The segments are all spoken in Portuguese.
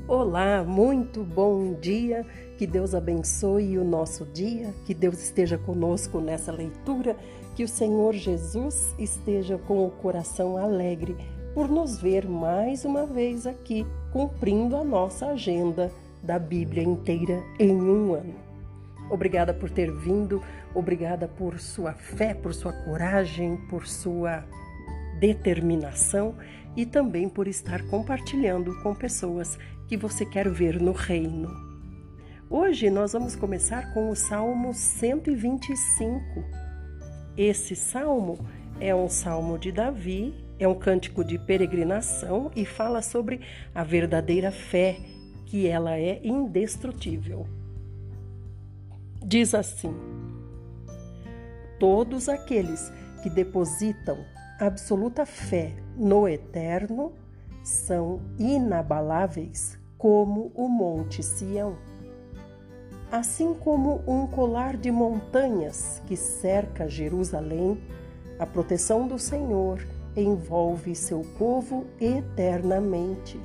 Olá, muito bom dia, que Deus abençoe o nosso dia, que Deus esteja conosco nessa leitura, que o Senhor Jesus esteja com o coração alegre por nos ver mais uma vez aqui, cumprindo a nossa agenda da Bíblia inteira em um ano. Obrigada por ter vindo, obrigada por sua fé, por sua coragem, por sua determinação e também por estar compartilhando com pessoas que você quer ver no reino. Hoje nós vamos começar com o Salmo 125. Esse salmo é um salmo de Davi, é um cântico de peregrinação e fala sobre a verdadeira fé, que ela é indestrutível. Diz assim: todos aqueles que depositam absoluta fé no Eterno são inabaláveis como o Monte Sião. Assim como um colar de montanhas que cerca Jerusalém, a proteção do Senhor envolve seu povo eternamente.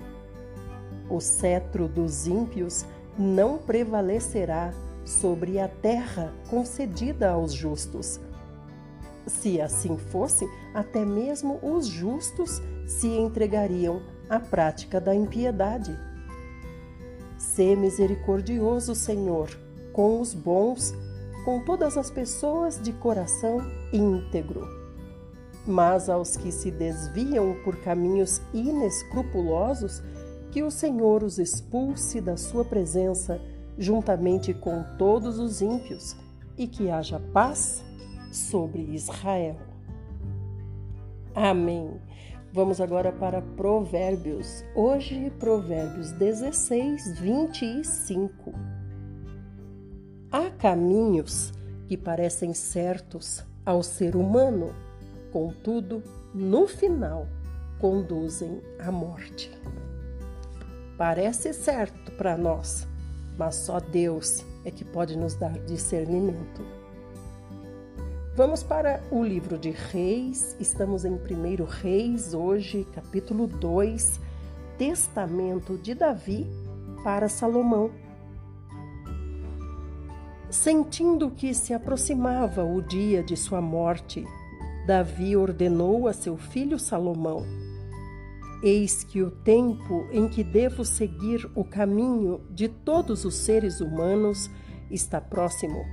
O cetro dos ímpios não prevalecerá sobre a terra concedida aos justos. Se assim fosse, até mesmo os justos se entregariam à prática da impiedade. Sê misericordioso, Senhor, com os bons, com todas as pessoas de coração íntegro. Mas aos que se desviam por caminhos inescrupulosos, que o Senhor os expulse da sua presença, juntamente com todos os ímpios, e que haja paz sobre Israel. Amém. Vamos agora para Provérbios. Hoje, Provérbios 16, 25. Há caminhos que parecem certos ao ser humano, contudo, no final, conduzem à morte. Parece certo para nós, mas só Deus é que pode nos dar discernimento. Vamos para o livro de Reis, estamos em 1 Reis hoje, capítulo 2, testamento de Davi para Salomão. Sentindo que se aproximava o dia de sua morte, Davi ordenou a seu filho Salomão: eis que o tempo em que devo seguir o caminho de todos os seres humanos está próximo.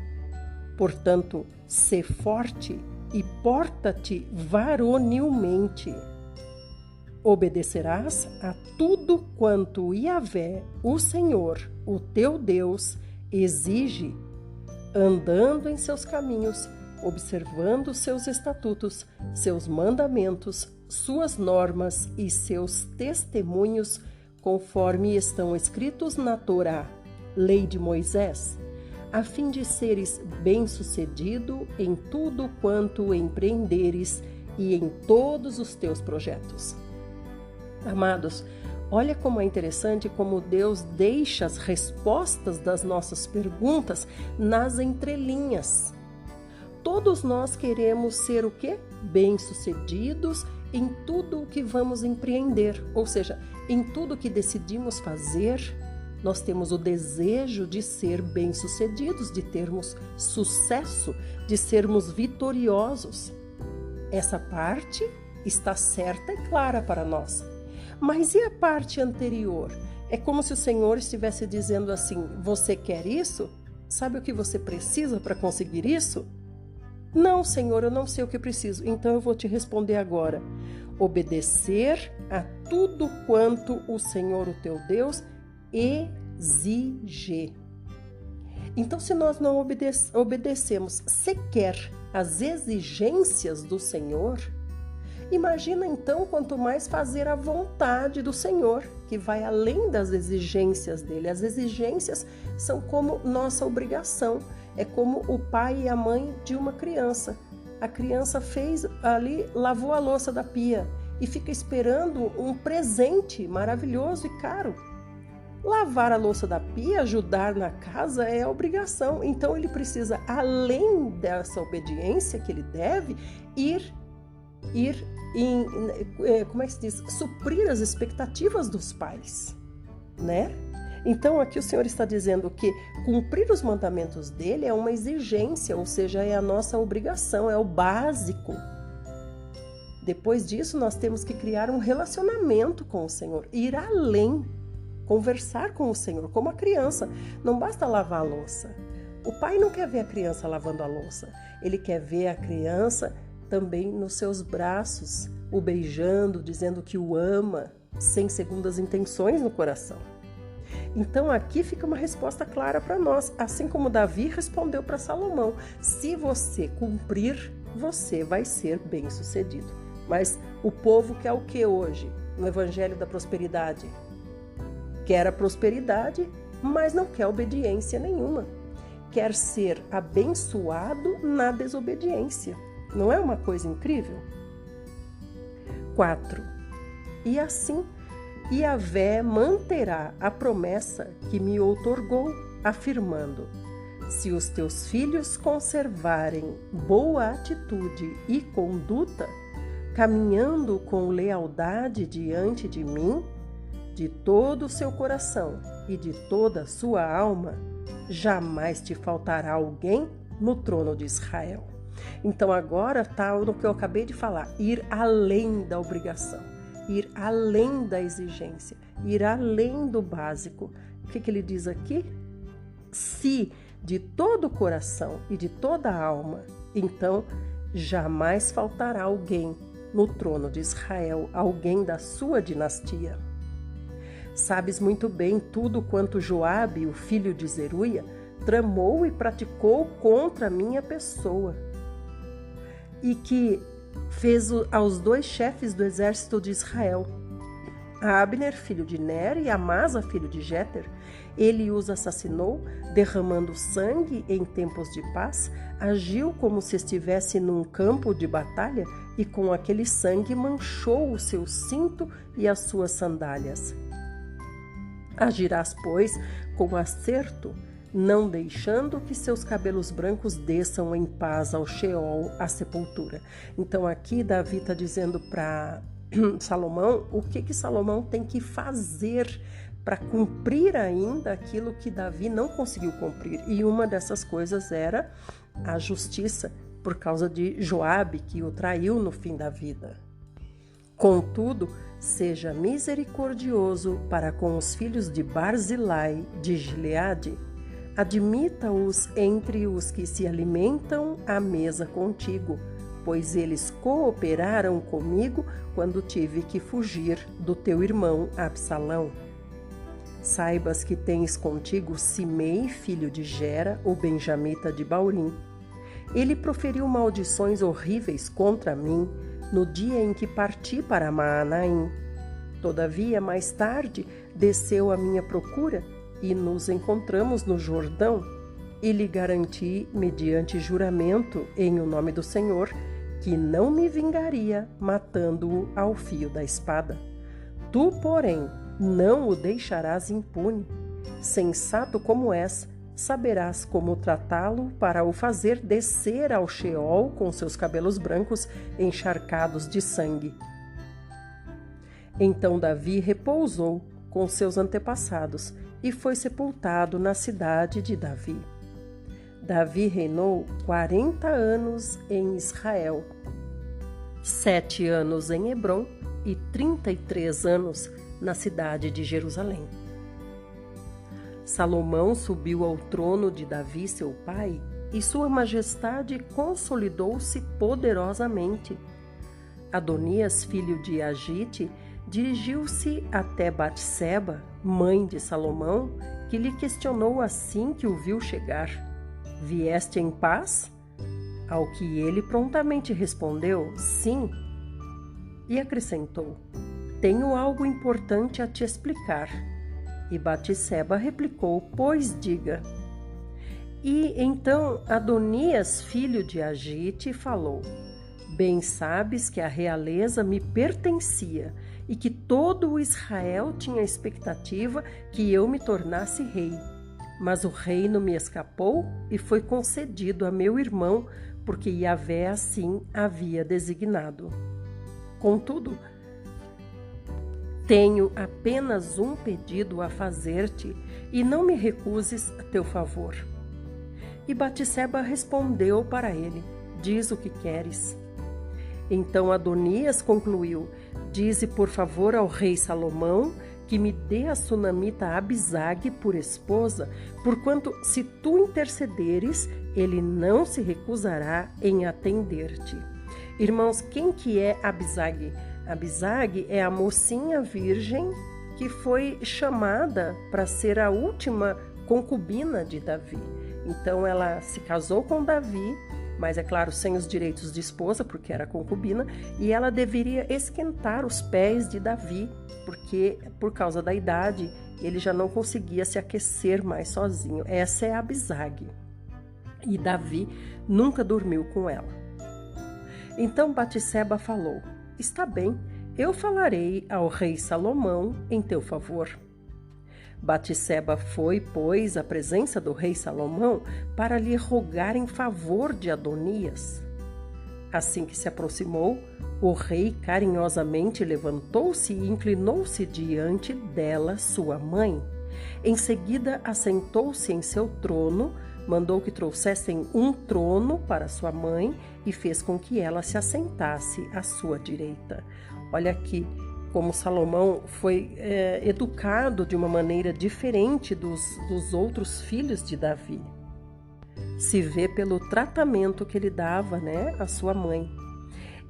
Portanto, sê forte e porta-te varonilmente. Obedecerás a tudo quanto Yahvé, o Senhor, o teu Deus, exige, andando em seus caminhos, observando seus estatutos, seus mandamentos, suas normas e seus testemunhos, conforme estão escritos na Torá, lei de Moisés, a fim de seres bem-sucedido em tudo quanto empreenderes e em todos os teus projetos. Amados, olha como é interessante como Deus deixa as respostas das nossas perguntas nas entrelinhas. Todos nós queremos ser o quê? Bem-sucedidos em tudo o que vamos empreender, ou seja, em tudo que decidimos fazer. Nós temos o desejo de ser bem-sucedidos, de termos sucesso, de sermos vitoriosos. Essa parte está certa e clara para nós. Mas e a parte anterior? É como se o Senhor estivesse dizendo assim: você quer isso? Sabe o que você precisa para conseguir isso? Não, Senhor, eu não sei o que preciso. Então eu vou te responder agora. Obedecer a tudo quanto o Senhor, o teu Deus, exige. Então, se nós não obedecemos sequer às exigências do Senhor, imagina então quanto mais fazer a vontade do Senhor, que vai além das exigências dele. As exigências são como nossa obrigação, é como o pai e a mãe de uma criança. A criança fez ali, lavou a louça da pia e fica esperando um presente maravilhoso e caro. Lavar a louça da pia, ajudar na casa é obrigação. Então ele precisa, além dessa obediência que ele deve, ir como é que se diz? Suprir as expectativas dos pais. né? Então aqui o Senhor está dizendo que cumprir os mandamentos dele é uma exigência, ou seja, é a nossa obrigação, é o básico. Depois disso, nós temos que criar um relacionamento com o Senhor, ir além, conversar com o Senhor, como a criança. Não basta lavar a louça. O pai não quer ver a criança lavando a louça, ele quer ver a criança também nos seus braços, o beijando, dizendo que o ama, sem segundas intenções no coração. Então aqui fica uma resposta clara para nós, assim como Davi respondeu para Salomão: se você cumprir, você vai ser bem-sucedido. Mas o povo quer o que hoje? No Evangelho da Prosperidade? Quer a prosperidade, mas não quer obediência nenhuma. Quer ser abençoado na desobediência. Não é uma coisa incrível? 4. E assim, Yahvé manterá a promessa que me outorgou, afirmando: se os teus filhos conservarem boa atitude e conduta, caminhando com lealdade diante de mim, de todo o seu coração e de toda a sua alma, jamais te faltará alguém no trono de Israel. Então agora está no que eu acabei de falar, ir além da obrigação, ir além da exigência, ir além do básico. O que ele diz aqui? Se de todo o coração e de toda a alma, então jamais faltará alguém no trono de Israel, alguém da sua dinastia. Sabes muito bem tudo quanto Joabe, o filho de Zeruia, tramou e praticou contra a minha pessoa, e que fez aos 2 chefes do exército de Israel, a Abner, filho de Ner, e Amasa, filho de Jeter. Ele os assassinou, derramando sangue em tempos de paz, agiu como se estivesse num campo de batalha e com aquele sangue manchou o seu cinto e as suas sandálias. Agirás, pois, com acerto, não deixando que seus cabelos brancos desçam em paz ao Sheol, à sepultura. Então aqui Davi está dizendo para Salomão o que Salomão tem que fazer para cumprir ainda aquilo que Davi não conseguiu cumprir. E uma dessas coisas era a justiça, por causa de Joabe, que o traiu no fim da vida. Contudo, seja misericordioso para com os filhos de Barzilai de Gileade, admita-os entre os que se alimentam à mesa contigo, pois eles cooperaram comigo quando tive que fugir do teu irmão Absalão. Saibas que tens contigo Simei, filho de Gera, o benjamita de Baurim. Ele proferiu maldições horríveis contra mim no dia em que parti para Maanaim. Todavia, mais tarde, desceu à minha procura e nos encontramos no Jordão, e lhe garanti, mediante juramento em o nome do Senhor, que não me vingaria matando-o ao fio da espada. Tu, porém, não o deixarás impune. Sensato como és, saberás como tratá-lo para o fazer descer ao Sheol com seus cabelos brancos encharcados de sangue. Então Davi repousou com seus antepassados e foi sepultado na cidade de Davi. Davi reinou 40 anos em Israel, 7 anos em Hebrom e 33 anos na cidade de Jerusalém. Salomão subiu ao trono de Davi, seu pai, e sua majestade consolidou-se poderosamente. Adonias, filho de Agite, dirigiu-se até Batseba, mãe de Salomão, que lhe questionou assim que o viu chegar: Vieste em paz? Ao que ele prontamente respondeu: sim. E acrescentou: Tenho algo importante a te explicar. E Batseba replicou: Pois diga. E então Adonias, filho de Agite, falou: Bem sabes que a realeza me pertencia e que todo o Israel tinha expectativa que eu me tornasse rei. Mas o reino me escapou e foi concedido a meu irmão, porque Yahvé assim havia designado. Contudo, Tenho apenas um pedido a fazer-te, e não me recuses a teu favor. E Batseba respondeu para ele: diz o que queres. Então Adonias concluiu: dize por favor ao rei Salomão que me dê a sunamita Abisag por esposa, porquanto se tu intercederes, ele não se recusará em atender-te. Irmãos, quem que é Abisag? Abisag é a mocinha virgem que foi chamada para ser a última concubina de Davi. Então ela se casou com Davi, mas é claro, sem os direitos de esposa, porque era concubina, e ela deveria esquentar os pés de Davi, porque por causa da idade ele já não conseguia se aquecer mais sozinho. Essa é a Abisag. E Davi nunca dormiu com ela. Então Batseba falou: está bem, eu falarei ao rei Salomão em teu favor. Batseba foi, pois, à presença do rei Salomão para lhe rogar em favor de Adonias. Assim que se aproximou, o rei carinhosamente levantou-se e inclinou-se diante dela, sua mãe. Em seguida, assentou-se em seu trono, mandou que trouxessem um trono para sua mãe e fez com que ela se assentasse à sua direita. Olha aqui como Salomão foi educado de uma maneira diferente dos outros filhos de Davi. Se vê pelo tratamento que ele dava, à sua mãe.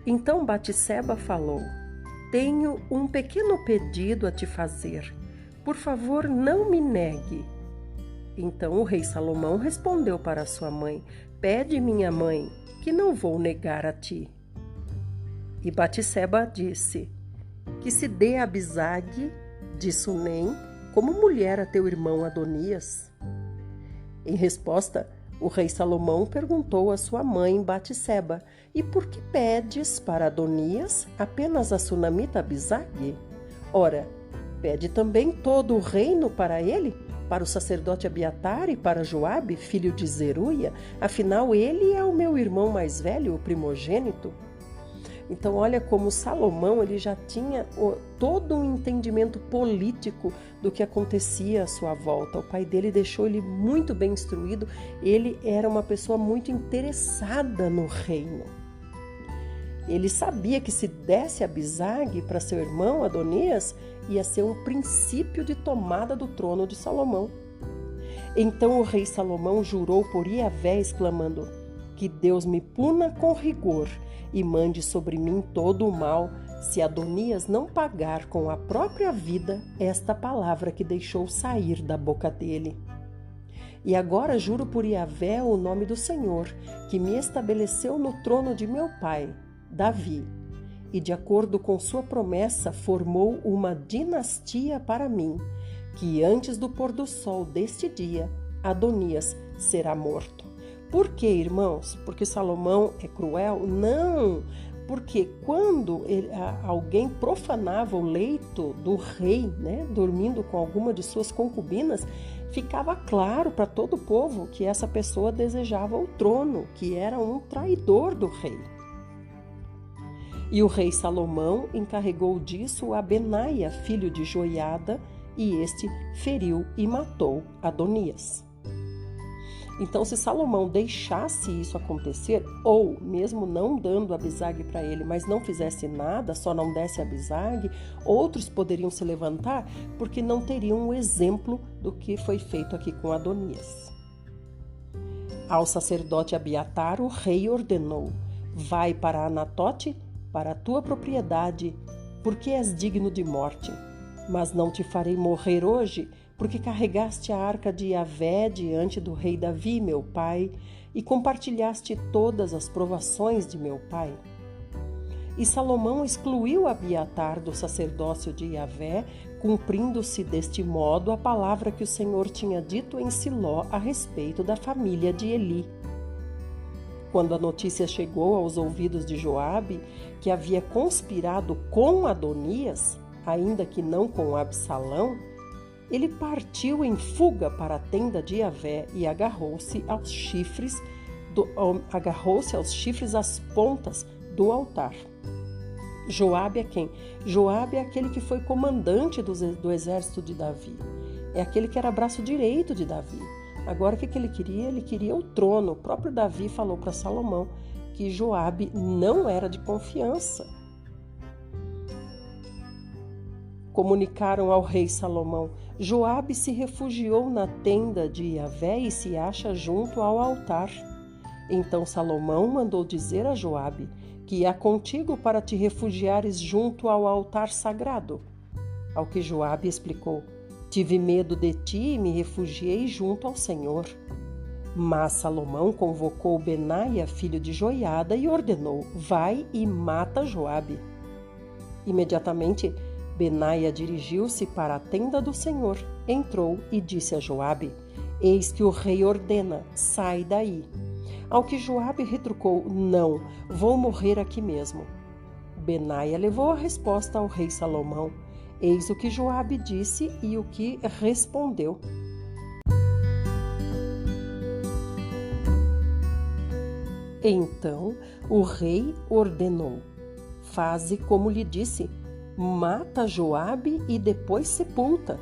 Então Batseba falou: tenho um pequeno pedido a te fazer. Por favor, não me negue. Então o rei Salomão respondeu para sua mãe: pede, minha mãe, que não vou negar a ti. E Batseba disse: que se dê a Abisag de Sunem como mulher a teu irmão Adonias. Em resposta, o rei Salomão perguntou à sua mãe Batseba: e por que pedes para Adonias apenas a sunamita Abisag? Ora, pede também todo o reino para ele, para o sacerdote Abiatar e para Joabe, filho de Zeruia, afinal ele é o meu irmão mais velho, o primogênito. Então olha como Salomão ele já tinha todo um entendimento político do que acontecia à sua volta. O pai dele deixou ele muito bem instruído, ele era uma pessoa muito interessada no reino. Ele sabia que se desse Abisag para seu irmão Adonias, ia ser um princípio de tomada do trono de Salomão. Então o rei Salomão jurou por Iavé, exclamando: que Deus me puna com rigor e mande sobre mim todo o mal, se Adonias não pagar com a própria vida esta palavra que deixou sair da boca dele. E agora juro por Iavé o nome do Senhor, que me estabeleceu no trono de meu pai, Davi, e de acordo com sua promessa formou uma dinastia para mim, que antes do pôr do sol deste dia, Adonias será morto. Por quê, irmãos? Porque Salomão é cruel? Não! Porque quando alguém profanava o leito do rei, dormindo com alguma de suas concubinas, ficava claro para todo o povo que essa pessoa desejava o trono, que era um traidor do rei. E o rei Salomão encarregou disso a Benaia, filho de Joiada, e este feriu e matou Adonias. Então, se Salomão deixasse isso acontecer, ou mesmo não dando Abisag para ele, mas não fizesse nada, só não desse Abisag, outros poderiam se levantar porque não teriam um exemplo do que foi feito aqui com Adonias. Ao sacerdote Abiatar, o rei ordenou: vai para Anatote, para a tua propriedade, porque és digno de morte. Mas não te farei morrer hoje, porque carregaste a arca de Iavé diante do rei Davi, meu pai, e compartilhaste todas as provações de meu pai. E Salomão excluiu Abiatar do sacerdócio de Iavé, cumprindo-se deste modo a palavra que o Senhor tinha dito em Siló a respeito da família de Eli. Quando a notícia chegou aos ouvidos de Joabe, que havia conspirado com Adonias, ainda que não com Absalão, ele partiu em fuga para a tenda de Iavé e agarrou-se aos chifres às pontas do altar. Joabe é quem? Joabe é aquele que foi comandante do exército de Davi. É aquele que era braço direito de Davi. Agora o que ele queria? Ele queria o trono. O próprio Davi falou para Salomão que Joabe não era de confiança. Comunicaram ao rei Salomão: Joabe se refugiou na tenda de Iavé e se acha junto ao altar. Então Salomão mandou dizer a Joabe que ia contigo para te refugiares junto ao altar sagrado. Ao que Joabe explicou: tive medo de ti e me refugiei junto ao Senhor. Mas Salomão convocou Benaia, filho de Joiada, e ordenou: vai e mata Joabe. Imediatamente Benaia dirigiu-se para a tenda do Senhor, entrou e disse a Joabe: eis que o rei ordena, sai daí. Ao que Joabe retrucou: não, vou morrer aqui mesmo. Benaia levou a resposta ao rei Salomão. Eis o que Joabe disse e o que respondeu. Então o rei ordenou: faze como lhe disse, mata Joabe e depois sepulta.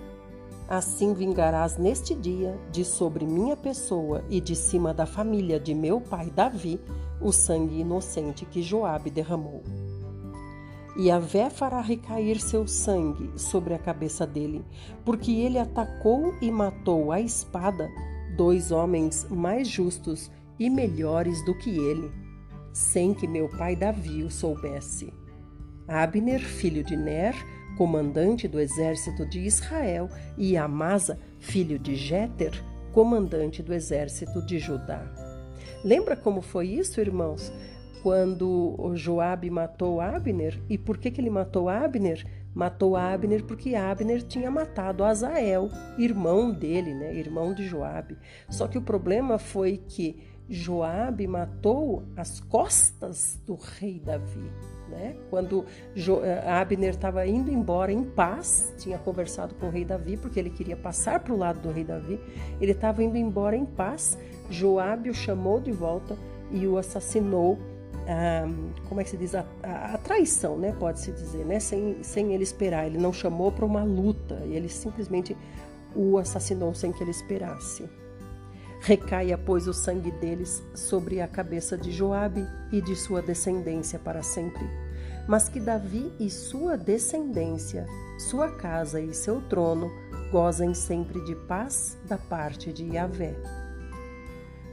Assim vingarás neste dia, de sobre minha pessoa e de cima da família de meu pai Davi, o sangue inocente que Joabe derramou. Iavé fará recair seu sangue sobre a cabeça dele, porque ele atacou e matou à espada 2 homens mais justos e melhores do que ele, sem que meu pai Davi o soubesse. Abner, filho de Ner, comandante do exército de Israel, e Amasa, filho de Jéter, comandante do exército de Judá. Lembra como foi isso, irmãos? Quando Joabe matou Abner. E por que ele matou Abner? Matou Abner porque Abner tinha matado Asael, irmão dele, né? Irmão de Joabe. Só que o problema foi que Joabe matou as costas do rei Davi. Né? Quando Abner estava indo embora em paz, tinha conversado com o rei Davi, porque ele queria passar para o lado do rei Davi, ele estava indo embora em paz, Joabe o chamou de volta e o assassinou, como é que se diz? A traição, né? Pode-se dizer, né? Sem ele esperar, ele não chamou para uma luta, ele simplesmente o assassinou sem que ele esperasse. Recaia, pois, o sangue deles sobre a cabeça de Joabe e de sua descendência para sempre. Mas que Davi e sua descendência, sua casa e seu trono, gozem sempre de paz da parte de Iavé.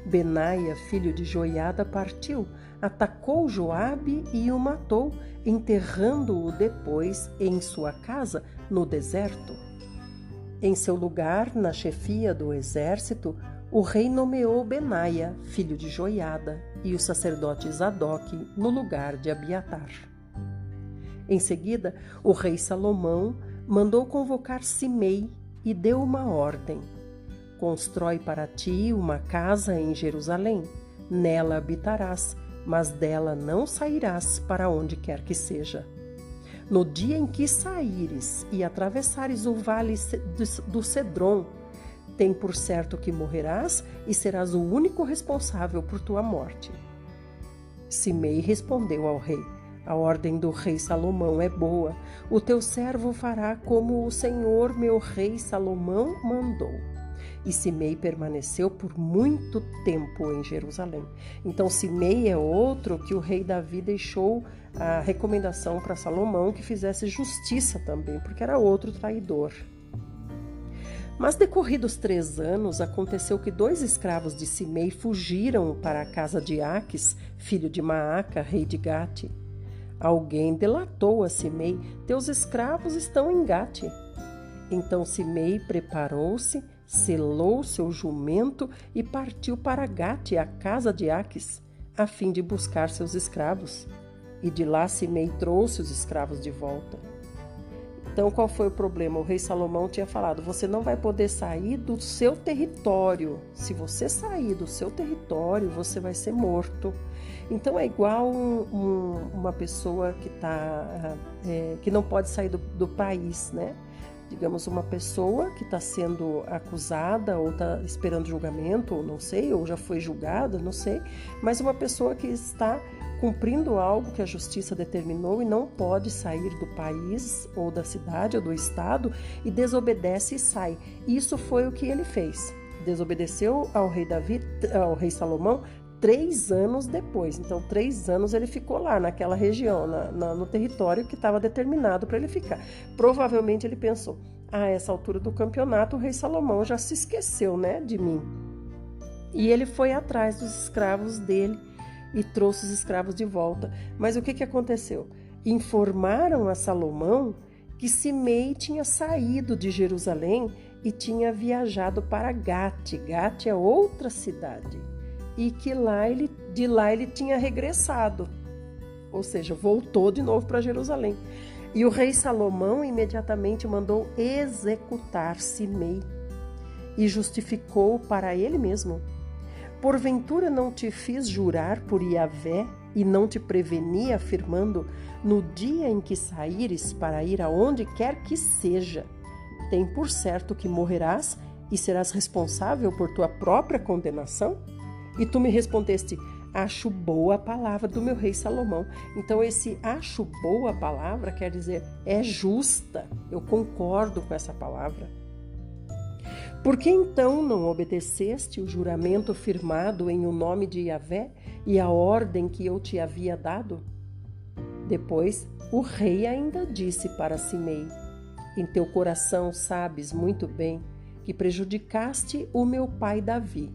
Benaia, filho de Joiada, partiu, atacou Joabe e o matou, enterrando-o depois em sua casa, no deserto. Em seu lugar, na chefia do exército, o rei nomeou Benaia, filho de Joiada, e o sacerdote Zadoque no lugar de Abiatar. Em seguida, o rei Salomão mandou convocar Simei e deu uma ordem: constrói para ti uma casa em Jerusalém, nela habitarás, mas dela não sairás para onde quer que seja. No dia em que saíres e atravessares o vale do Cedron, tem por certo que morrerás e serás o único responsável por tua morte. Simei respondeu ao rei: a ordem do rei Salomão é boa. O teu servo fará como o Senhor, meu rei Salomão, mandou. E Simei permaneceu por muito tempo em Jerusalém. Então Simei é outro que o rei Davi deixou a recomendação para Salomão que fizesse justiça também, porque era outro traidor. Mas decorridos 3 anos, aconteceu que 2 escravos de Simei fugiram para a casa de Aques, filho de Maaca, rei de Gate. Alguém delatou a Simei: teus escravos estão em Gate. Então Simei preparou-se, selou seu jumento e partiu para Gate, a casa de Aques, a fim de buscar seus escravos. E de lá Simei trouxe os escravos de volta. Então, qual foi o problema? O rei Salomão tinha falado: você não vai poder sair do seu território. Se você sair do seu território, você vai ser morto. Então, é igual uma pessoa que não pode sair do país, né? digamos, uma pessoa que está sendo acusada ou está esperando julgamento, ou não sei, ou já foi julgada, não sei, mas uma pessoa que está cumprindo algo que a justiça determinou e não pode sair do país ou da cidade ou do estado e desobedece e sai. Isso foi o que ele fez. Desobedeceu ao rei Davi, ao rei Salomão, 3 anos depois. Então, 3 anos ele ficou lá naquela região, no território que estava determinado para ele ficar. Provavelmente ele pensou, a essa altura do campeonato o rei Salomão já se esqueceu, né, de mim. E ele foi atrás dos escravos dele e trouxe os escravos de volta. Mas o que aconteceu? Informaram a Salomão que Simei tinha saído de Jerusalém e tinha viajado para Gate. Gate é outra cidade. E que de lá ele tinha regressado. Ou seja, voltou de novo para Jerusalém. E o rei Salomão imediatamente mandou executar Simei e justificou para ele mesmo: porventura não te fiz jurar por Yahvé e não te preveni, afirmando: no dia em que saíres para ir aonde quer que seja, tem por certo que morrerás e serás responsável por tua própria condenação? E tu me respondeste: acho boa a palavra do meu rei Salomão. Então esse acho boa a palavra quer dizer é justa, eu concordo com essa palavra. Por que então não obedeceste o juramento firmado em o nome de Yahvé e a ordem que eu te havia dado? Depois o rei ainda disse para Simei: em teu coração sabes muito bem que prejudicaste o meu pai Davi.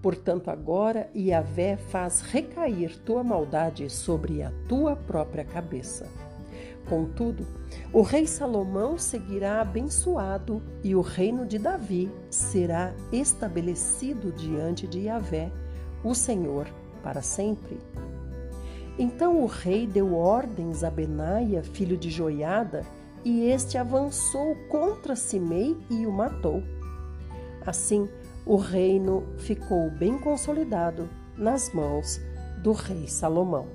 Portanto, agora Yahvé faz recair tua maldade sobre a tua própria cabeça. Contudo, o rei Salomão seguirá abençoado e o reino de Davi será estabelecido diante de Yahvé, o Senhor, para sempre. Então o rei deu ordens a Benaia, filho de Joiada, e este avançou contra Simei e o matou. Assim, o reino ficou bem consolidado nas mãos do rei Salomão.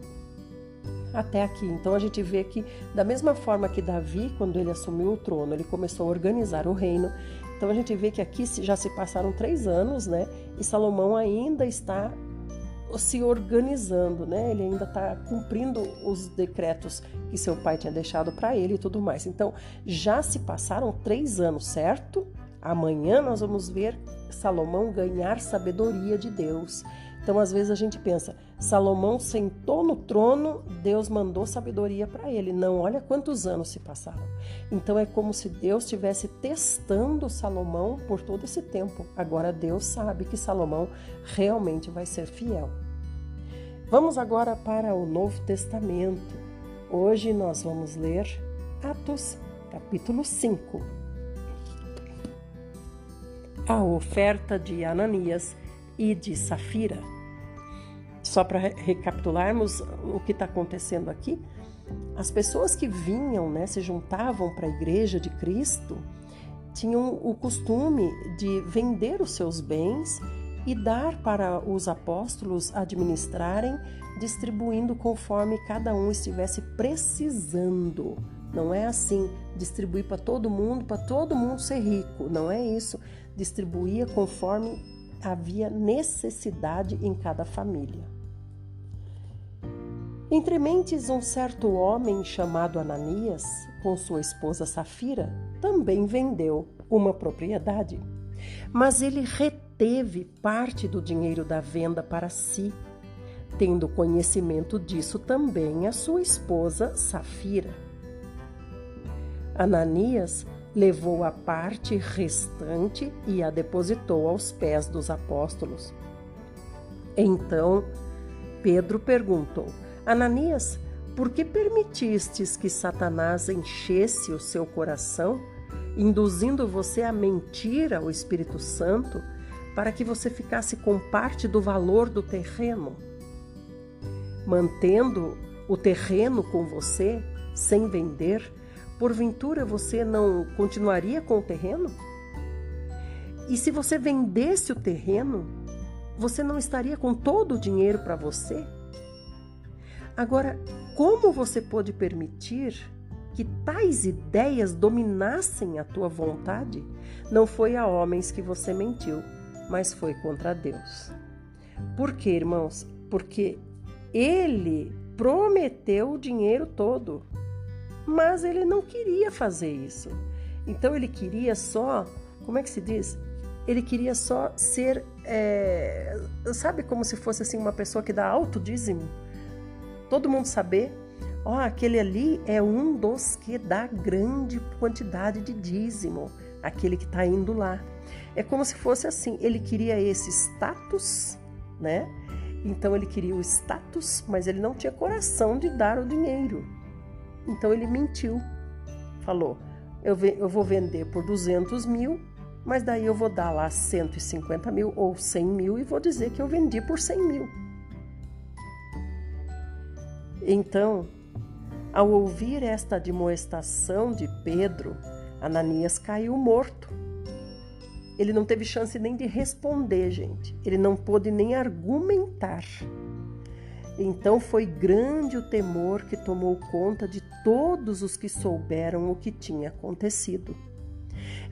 Até aqui, então a gente vê que da mesma forma que Davi, quando ele assumiu o trono, ele começou a organizar o reino. Então a gente vê que aqui já se passaram 3 anos, né? E Salomão ainda está se organizando, né? Ele ainda está cumprindo os decretos que seu pai tinha deixado para ele e tudo mais. Então já se passaram 3 anos, certo? Amanhã nós vamos ver Salomão ganhar sabedoria de Deus. Então, às vezes a gente pensa, Salomão sentou no trono, Deus mandou sabedoria para ele. Não, olha quantos anos se passaram. Então, é como se Deus estivesse testando Salomão por todo esse tempo. Agora, Deus sabe que Salomão realmente vai ser fiel. Vamos agora para o Novo Testamento. Hoje nós vamos ler Atos, capítulo 5. A oferta de Ananias e de Safira. Só para recapitularmos o que está acontecendo aqui, as pessoas que vinham, né, se juntavam para a igreja de Cristo, tinham o costume de vender os seus bens e dar para os apóstolos administrarem, distribuindo conforme cada um estivesse precisando. Não é assim, distribuir para todo mundo ser rico, não é isso. Distribuía conforme havia necessidade em cada família. Entre mentes, um certo homem chamado Ananias, com sua esposa Safira, também vendeu uma propriedade. Mas ele reteve parte do dinheiro da venda para si, tendo conhecimento disso também a sua esposa Safira. Ananias levou a parte restante e a depositou aos pés dos apóstolos. Então Pedro perguntou: Ananias, por que permitistes que Satanás enchesse o seu coração, induzindo você a mentir ao Espírito Santo, para que você ficasse com parte do valor do terreno? Mantendo o terreno com você, sem vender, porventura você não continuaria com o terreno? E se você vendesse o terreno, você não estaria com todo o dinheiro para você? Agora, como você pode permitir que tais ideias dominassem a tua vontade? Não foi a homens que você mentiu, mas foi contra Deus. Por quê, irmãos? Porque ele prometeu o dinheiro todo, mas ele não queria fazer isso. Então ele queria só, como é que se diz? Ele queria só ser, sabe, como se fosse assim uma pessoa que dá alto dízimo? Todo mundo saber, aquele ali é um dos que dá grande quantidade de dízimo, aquele que está indo lá. É como se fosse assim, ele queria esse status, né? Então ele queria o status, mas ele não tinha coração de dar o dinheiro. Então ele mentiu, falou, eu vou vender por 200 mil, mas daí eu vou dar lá 150 mil ou 100 mil e vou dizer que eu vendi por 100 mil. Então, ao ouvir esta admoestação de Pedro, Ananias caiu morto. Ele não teve chance nem de responder, gente. Ele não pôde nem argumentar. Então foi grande o temor que tomou conta de todos os que souberam o que tinha acontecido.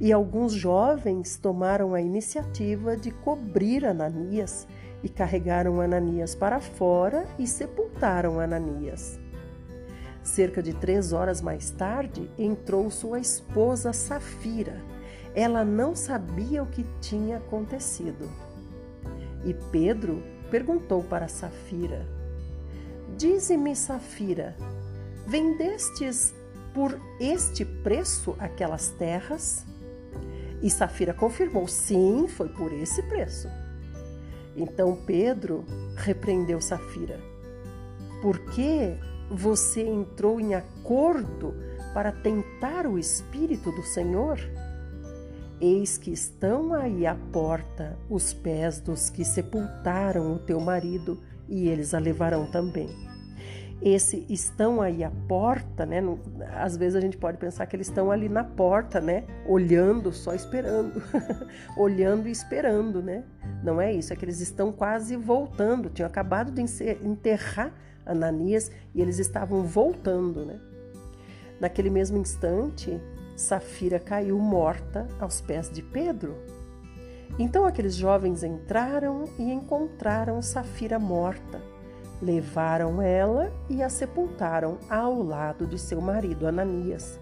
E alguns jovens tomaram a iniciativa de cobrir Ananias e carregaram Ananias para fora e sepultaram Ananias. Cerca de 3 horas mais tarde, entrou sua esposa Safira. Ela não sabia o que tinha acontecido. E Pedro perguntou para Safira: Dize-me, Safira, vendestes por este preço aquelas terras? E Safira confirmou: sim, foi por esse preço. Então Pedro repreendeu Safira: por que você entrou em acordo para tentar o Espírito do Senhor? Eis que estão aí à porta os pés dos que sepultaram o teu marido, e eles a levarão também. Esse estão aí à porta, né? Às vezes a gente pode pensar que eles estão ali na porta, né? Olhando, só esperando. Olhando e esperando, né? Não é isso, é que eles estão quase voltando. Tinham acabado de enterrar Ananias e eles estavam voltando, né? Naquele mesmo instante, Safira caiu morta aos pés de Pedro. Então aqueles jovens entraram e encontraram Safira morta. Levaram ela e a sepultaram ao lado de seu marido Ananias.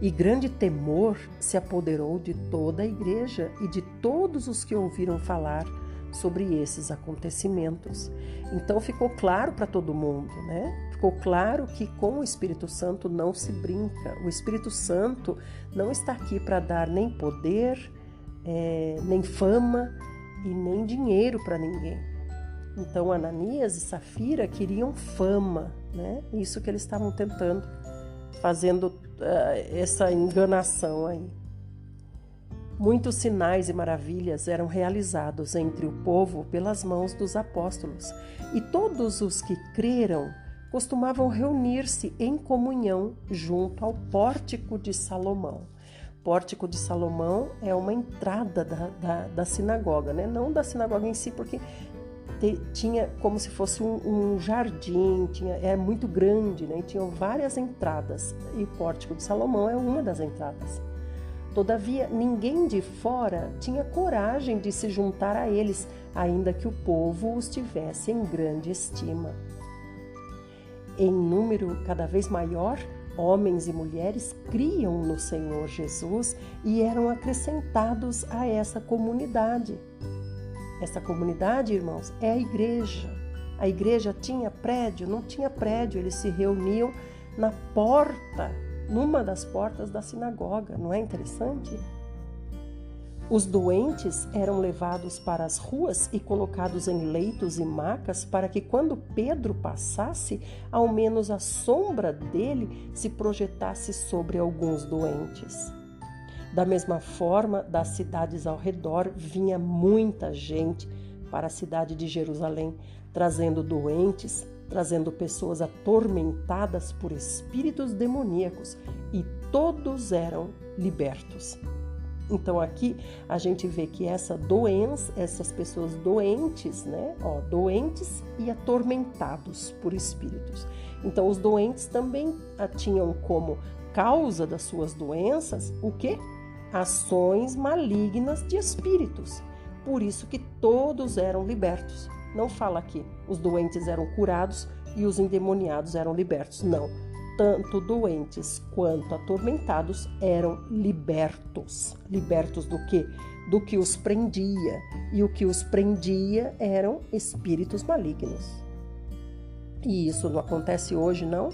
E grande temor se apoderou de toda a igreja e de todos os que ouviram falar sobre esses acontecimentos. Então ficou claro para todo mundo, né? Ficou claro que com o Espírito Santo não se brinca. O Espírito Santo não está aqui para dar nem poder, nem fama e nem dinheiro para ninguém. Então Ananias e Safira queriam fama, né? Isso que eles estavam tentando, fazendo essa enganação aí. Muitos sinais e maravilhas eram realizados entre o povo pelas mãos dos apóstolos, e todos os que creram costumavam reunir-se em comunhão junto ao Pórtico de Salomão. Pórtico de Salomão é uma entrada da sinagoga, né? Não da sinagoga em si, porque tinha como se fosse um jardim, é muito grande, né? E tinham várias entradas, e o Pórtico de Salomão é uma das entradas. Todavia, ninguém de fora tinha coragem de se juntar a eles, ainda que o povo os tivesse em grande estima. Em número cada vez maior, homens e mulheres criam no Senhor Jesus e eram acrescentados a essa comunidade. Essa comunidade, irmãos, é a igreja. A igreja tinha prédio? Não tinha prédio, eles se reuniam na porta, numa das portas da sinagoga. Não é interessante? Os doentes eram levados para as ruas e colocados em leitos e macas para que quando Pedro passasse, ao menos a sombra dele se projetasse sobre alguns doentes. Da mesma forma, das cidades ao redor vinha muita gente para a cidade de Jerusalém, trazendo doentes, trazendo pessoas atormentadas por espíritos demoníacos, e todos eram libertos. Então aqui a gente vê que essa doença, essas pessoas doentes, né? Doentes e atormentados por espíritos. Então os doentes também tinham como causa das suas doenças o quê? Ações malignas de espíritos. Por isso que todos eram libertos. Não fala aqui, os doentes eram curados e os endemoniados eram libertos. Não. Tanto doentes quanto atormentados eram libertos. Libertos do quê? Do que os prendia. E o que os prendia eram espíritos malignos. E isso não acontece hoje, não?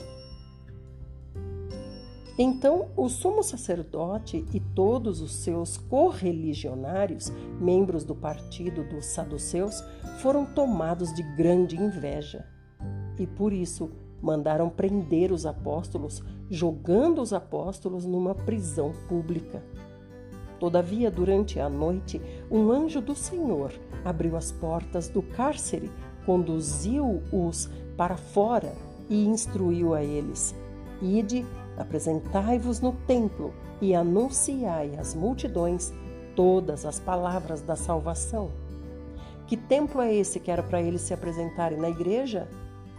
Então, o sumo sacerdote e todos os seus correligionários, membros do partido dos saduceus, foram tomados de grande inveja. E por isso mandaram prender os apóstolos, jogando os apóstolos numa prisão pública. Todavia, durante a noite, um anjo do Senhor abriu as portas do cárcere, conduziu-os para fora e instruiu a eles: Ide, apresentai-vos no templo e anunciai às multidões todas as palavras da salvação. Que templo é esse que era para eles se apresentarem? Na igreja?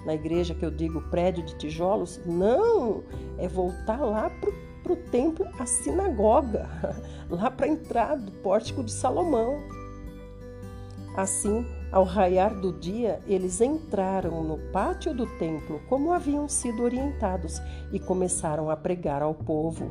Na igreja que eu digo prédio de tijolos? Não, é voltar lá para o templo, a sinagoga, lá para a entrada do pórtico de Salomão. Assim, ao raiar do dia, eles entraram no pátio do templo como haviam sido orientados e começaram a pregar ao povo.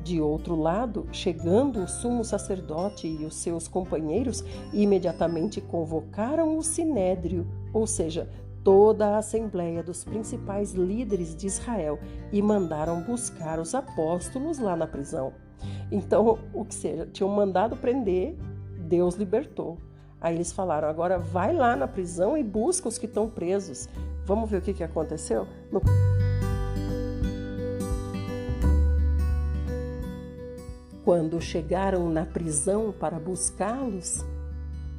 De outro lado, chegando o sumo sacerdote e os seus companheiros, imediatamente convocaram o sinédrio, ou seja, toda a assembleia dos principais líderes de Israel, e mandaram buscar os apóstolos lá na prisão. Então, o que seja, tinham mandado prender, Deus libertou. Aí eles falaram: agora vai lá na prisão e busca os que estão presos. Vamos ver o que aconteceu? Quando chegaram na prisão para buscá-los,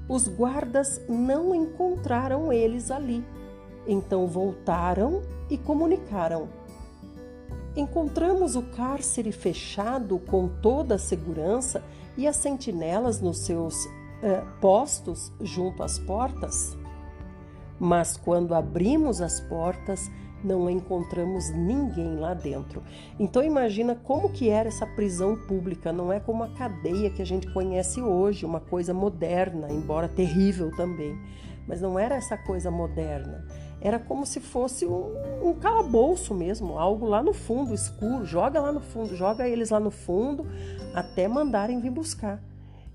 os guardas não encontraram eles ali. Então voltaram e comunicaram: encontramos o cárcere fechado com toda a segurança e as sentinelas nos seus postos junto às portas. Mas quando abrimos as portas, não encontramos ninguém lá dentro. Então imagina como que era essa prisão pública. Não é como a cadeia que a gente conhece hoje, uma coisa moderna, embora terrível também. Mas não era essa coisa moderna. Era como se fosse um calabouço mesmo, algo lá no fundo, escuro. Joga lá no fundo, joga eles lá no fundo, até mandarem vir buscar.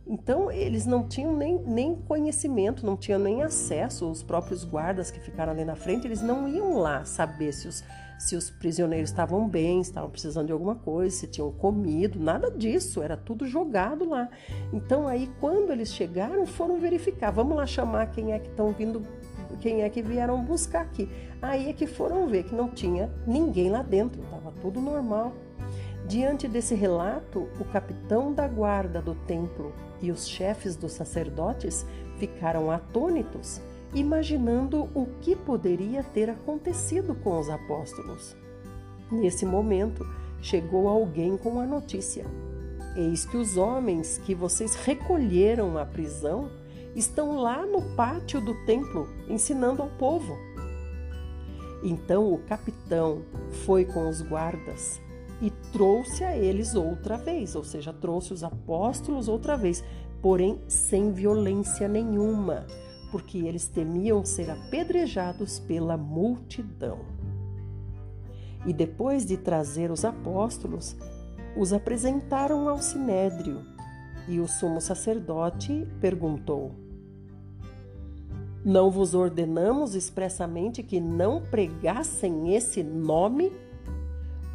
Então, eles não tinham nem conhecimento, não tinham nem acesso. Os próprios guardas que ficaram ali na frente, eles não iam lá saber se os prisioneiros estavam bem, estavam precisando de alguma coisa, se tinham comido, nada disso, era tudo jogado lá. Então, aí, quando eles chegaram, foram verificar. Vamos lá chamar quem é que estão vindo, quem é que vieram buscar aqui. Aí é que foram ver que não tinha ninguém lá dentro, estava tudo normal. Diante desse relato, o capitão da guarda do templo e os chefes dos sacerdotes ficaram atônitos, imaginando o que poderia ter acontecido com os apóstolos. Nesse momento, chegou alguém com a notícia: eis que os homens que vocês recolheram à prisão estão lá no pátio do templo, ensinando ao povo. Então o capitão foi com os guardas e trouxe a eles outra vez, ou seja, trouxe os apóstolos outra vez, porém sem violência nenhuma, porque eles temiam ser apedrejados pela multidão. E depois de trazer os apóstolos, os apresentaram ao sinédrio, e o sumo sacerdote perguntou: não vos ordenamos expressamente que não pregassem esse nome?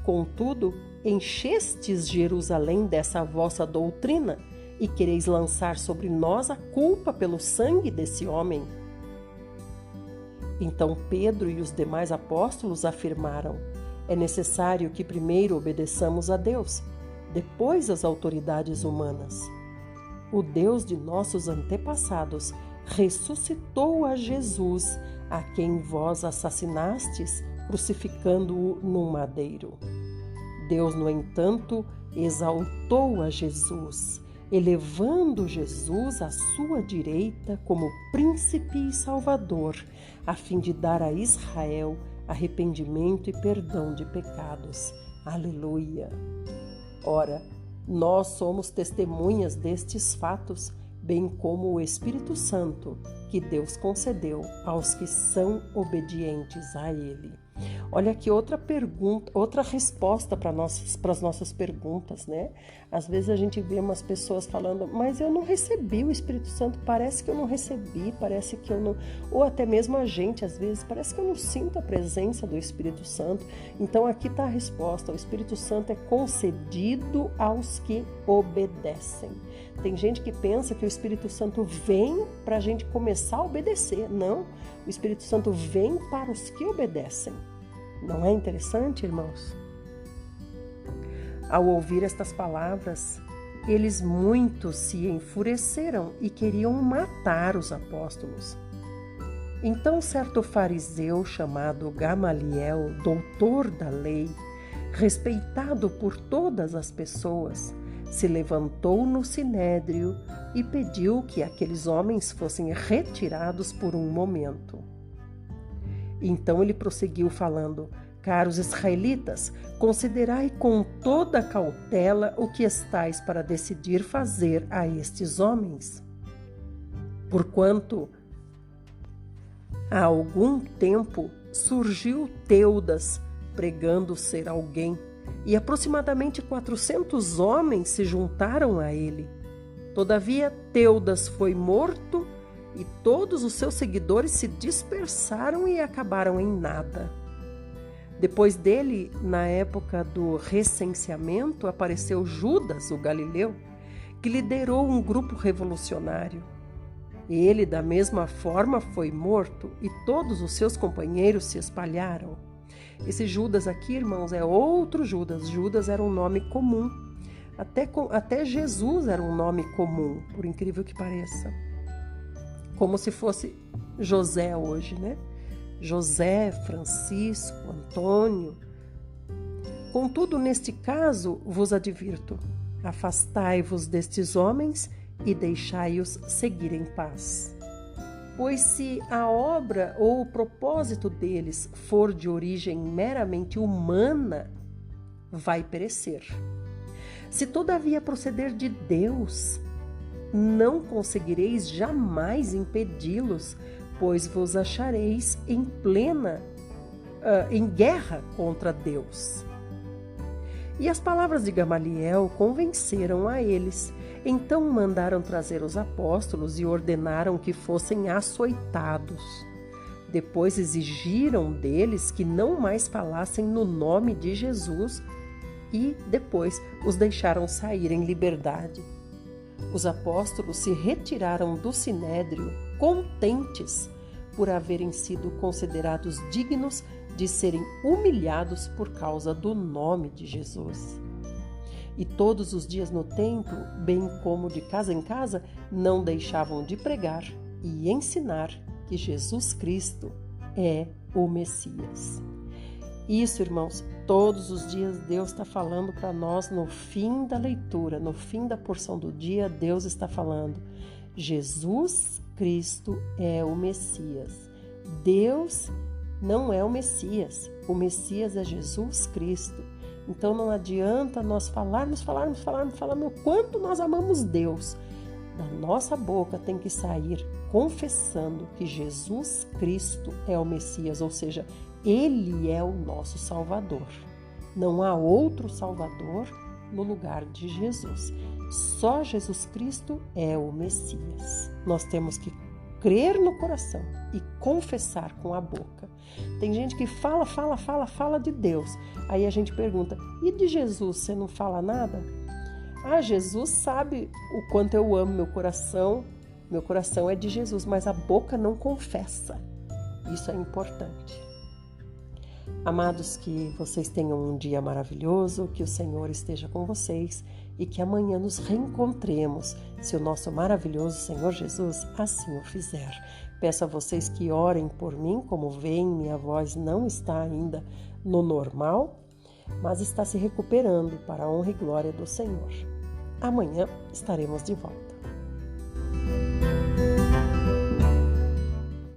Contudo, enchestes Jerusalém dessa vossa doutrina e quereis lançar sobre nós a culpa pelo sangue desse homem. Então Pedro e os demais apóstolos afirmaram: é necessário que primeiro obedeçamos a Deus, depois às autoridades humanas. O Deus de nossos antepassados ressuscitou a Jesus, a quem vós assassinastes, crucificando-o num madeiro. Deus, no entanto, exaltou a Jesus, elevando Jesus à sua direita como príncipe e salvador, a fim de dar a Israel arrependimento e perdão de pecados. Aleluia! Ora, nós somos testemunhas destes fatos, bem como o Espírito Santo, que Deus concedeu aos que são obedientes a Ele. Olha aqui outra pergunta, outra resposta para as nossas perguntas, né? Às vezes a gente vê umas pessoas falando, mas eu não recebi o Espírito Santo, parece que eu não recebi, parece que eu não... Ou até mesmo a gente, às vezes, parece que eu não sinto a presença do Espírito Santo. Então aqui está a resposta, o Espírito Santo é concedido aos que obedecem. Tem gente que pensa que o Espírito Santo vem para a gente começar a obedecer. Não, o Espírito Santo vem para os que obedecem. Não é interessante, irmãos? Ao ouvir estas palavras, eles muito se enfureceram e queriam matar os apóstolos. Então certo fariseu chamado Gamaliel, doutor da lei, respeitado por todas as pessoas, se levantou no sinédrio e pediu que aqueles homens fossem retirados por um momento. Então ele prosseguiu falando: caros israelitas, considerai com toda cautela o que estais para decidir fazer a estes homens. Porquanto há algum tempo surgiu Teudas pregando ser alguém, e aproximadamente 400 homens se juntaram a ele. Todavia Teudas foi morto e todos os seus seguidores se dispersaram e acabaram em nada. Depois dele, na época do recenseamento, apareceu Judas, o Galileu, que liderou um grupo revolucionário. Ele, da mesma forma, foi morto e todos os seus companheiros se espalharam. Esse Judas aqui, irmãos, é outro Judas. Judas era um nome comum. Até Jesus era um nome comum, por incrível que pareça. Como se fosse José hoje, né? José, Francisco, Antônio. Contudo, neste caso, vos advirto, afastai-vos destes homens e deixai-os seguir em paz. Pois se a obra ou o propósito deles for de origem meramente humana, vai perecer. Se todavia proceder de Deus, não conseguireis jamais impedi-los, pois vos achareis em guerra contra Deus. E as palavras de Gamaliel convenceram a eles. Então mandaram trazer os apóstolos e ordenaram que fossem açoitados. Depois exigiram deles que não mais falassem no nome de Jesus e depois os deixaram sair em liberdade. Os apóstolos se retiraram do sinédrio contentes por haverem sido considerados dignos de serem humilhados por causa do nome de Jesus. E todos os dias no templo, bem como de casa em casa, não deixavam de pregar e ensinar que Jesus Cristo é o Messias. Isso, irmãos, todos os dias Deus está falando para nós no fim da leitura, no fim da porção do dia, Deus está falando: Jesus Cristo é o Messias. Deus não é o Messias é Jesus Cristo. Então não adianta nós falarmos o quanto nós amamos Deus. Da nossa boca tem que sair confessando que Jesus Cristo é o Messias, ou seja, Ele é o nosso Salvador. Não há outro Salvador no lugar de Jesus. Só Jesus Cristo é o Messias. Nós temos que crer no coração e confessar com a boca. Tem gente que fala de Deus. Aí a gente pergunta: e de Jesus você não fala nada? Ah, Jesus sabe o quanto eu amo meu coração é de Jesus, mas a boca não confessa. Isso é importante. Amados, que vocês tenham um dia maravilhoso, que o Senhor esteja com vocês e que amanhã nos reencontremos, se o nosso maravilhoso Senhor Jesus assim o fizer. Peço a vocês que orem por mim. Como veem, minha voz não está ainda no normal, mas está se recuperando para a honra e glória do Senhor. Amanhã estaremos de volta.